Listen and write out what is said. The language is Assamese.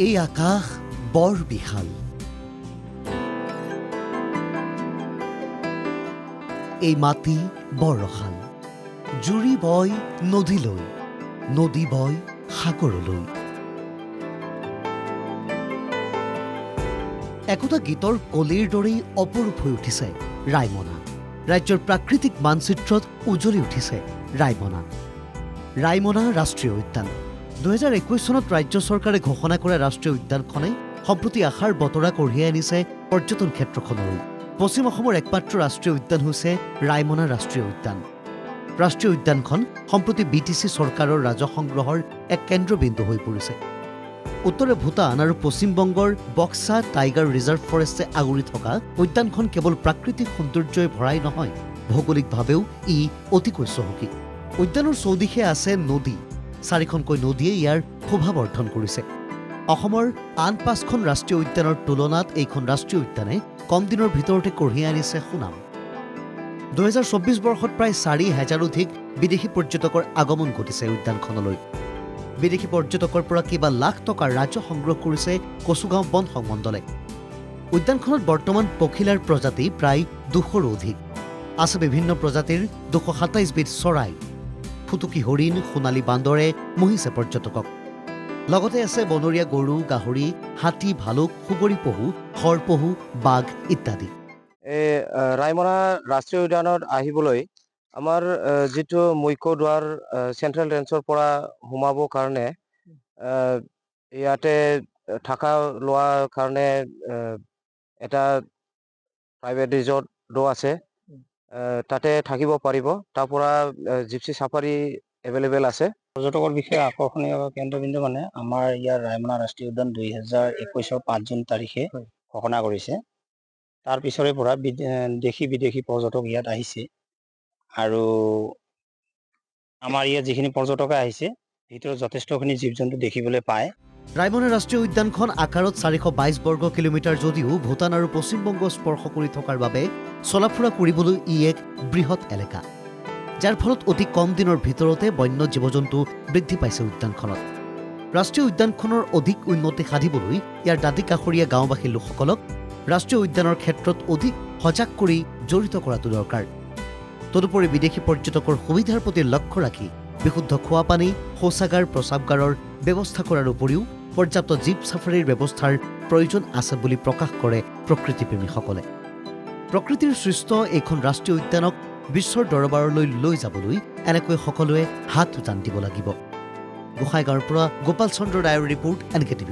এই আকাশ বৰ বিশাল। এই মাটি বৰ ৰসাল। জুৰি বয় নদীলৈ, নদী বয় সাগৰলৈ। একোটা গীতৰ কলিৰ দৰেই অপৰূপ হৈ উঠিছে ৰায়মনা। ৰাজ্যৰ প্ৰাকৃতিক মানচিত্ৰত উজ্বলি উঠিছে ৰায়মনা। ৰায়মনা ৰাষ্ট্ৰীয় উদ্যান 2021 চনত ৰাজ্য চৰকাৰে ঘোষণা কৰা ৰাষ্ট্ৰীয় উদ্যানখনে সম্প্ৰতি আশাৰ বতৰা কঢ়িয়াই আনিছে পৰ্যটন ক্ষেত্ৰখনলৈ। পশ্চিম অসমৰ একমাত্ৰ ৰাষ্ট্ৰীয় উদ্যান হৈছে ৰায়মনা ৰাষ্ট্ৰীয় উদ্যান। ৰাষ্ট্ৰীয় উদ্যানখন সম্প্ৰতি BTC চৰকাৰৰ ৰাজহ সংগ্ৰহৰ এক কেন্দ্ৰবিন্দু হৈ পৰিছে। উত্তৰে ভূটান আৰু পশ্চিমবংগৰ বক্সা টাইগাৰ ৰিজাৰ্ভ ফৰেষ্টে আগুৰি থকা উদ্যানখন কেৱল প্ৰাকৃতিক সৌন্দৰ্যই ভৰাই নহয়, ভৌগোলিকভাৱেও ই অতিকৈ চহকী। উদ্যানৰ চৌদিশে আছে নদী। 4খনকৈ নদীয়ে ইয়াৰ শোভা বৰ্ধন কৰিছে। অসমৰ আন 5খন ৰাষ্ট্ৰীয় উদ্যানৰ তুলনাত এইখন ৰাষ্ট্ৰীয় উদ্যানে কম দিনৰ ভিতৰতে কঢ়িয়াই আনিছে সুনাম। 2024 বৰ্ষত প্ৰায় 4,000 অধিক বিদেশী পৰ্যটকৰ আগমন ঘটিছে উদ্যানখনলৈ। বিদেশী পৰ্যটকৰ পৰা কিবা লাখ টকাৰ ৰাজহ সংগ্ৰহ কৰিছে কচুগাঁও বন সংমণ্ডলে। উদ্যানখনত বৰ্তমান পখিলাৰ প্ৰজাতি প্ৰায় 200ৰো অধিক। আছে বিভিন্ন প্ৰজাতিৰ 227 বিধ চৰাই। ফুটুকী হৰিণ, সোণালী বান্দৰে মোহিছে পৰ্যটকক। লগতে আছে বনৰীয়া গৰু, গাহৰি, হাতী, ভালুক, সুগৰী পহু, শৰ পহু, বাঘ ইত্যাদি। এই ৰায়মনা ৰাষ্ট্ৰীয় উদ্যানত আহিবলৈ আমাৰ যিটো মুখ্য দুৱাৰ চেণ্ট্ৰেল ৰেঞ্চৰ পৰা সোমাবৰ কাৰণে ইয়াতে থকা লোৱাৰ কাৰণে এটা প্ৰাইভেট ৰিজৰ্টো আছে। তাতে থাকিব পাৰিব। তাৰ পৰা জিপচি চাফাৰী এভেইলেবল আছে। পৰ্যটকৰ বিষয়ে আকৰ্ষণীয় কেন্দ্ৰবিন্দু মানে আমাৰ ইয়াৰ ৰায়মনা ৰাষ্ট্ৰীয় উদ্যান 2021 5 জুন তাৰিখে ঘোষণা কৰিছে। তাৰ পিছৰে পৰা দেশী বিদেশী পৰ্যটক ইয়াত আহিছে আৰু আমাৰ ইয়াত যিখিনি পৰ্যটক আহিছে ভিতৰত যথেষ্টখিনি জীৱ জন্তু দেখিবলৈ পায়। ৰায়মনা ৰাষ্ট্ৰীয় উদ্যানখন আকাৰত 422 বৰ্গ কিলোমিটাৰ যদিও ভূটান আৰু পশ্চিমবংগ স্পৰ্শ কৰি থকাৰ বাবে চলাফুৰা কৰিবলৈ ই এক বৃহৎ এলেকা, যাৰ ফলত অতি কম দিনৰ ভিতৰতে বন্য জীৱ জন্তু বৃদ্ধি পাইছে উদ্যানখনত। ৰাষ্ট্ৰীয় উদ্যানখনৰ অধিক উন্নতি সাধিবলৈ ইয়াৰ দাঁতি কাষৰীয়া গাঁওবাসী লোকসকলক ৰাষ্ট্ৰীয় উদ্যানৰ ক্ষেত্ৰত অধিক সজাগ কৰি জড়িত কৰাটো দৰকাৰ। তদুপৰি বিদেশী পৰ্যটকৰ সুবিধাৰ প্ৰতি লক্ষ্য ৰাখি বিশুদ্ধ খোৱা পানী, শৌচাগাৰ, প্ৰস্ৰাৱগাৰৰ ব্যৱস্থা কৰাৰ উপৰিও পৰ্যাপ্ত জীপ চাফাৰীৰ ব্যৱস্থাৰ প্ৰয়োজন আছে বুলি প্ৰকাশ কৰে প্ৰকৃতিপ্ৰেমীসকলে। প্ৰকৃতিৰ সৃষ্ট এইখন ৰাষ্ট্ৰীয় উদ্যানক বিশ্বৰ দৰবাৰলৈ লৈ যাবলৈ এনেকৈ সকলোৱে হাত উজান দিব লাগিব। গোসাইগাঁৱৰ পৰা গোপাল চন্দ্ৰ ৰায়ৰ ৰিপৰ্ট, NKTV+।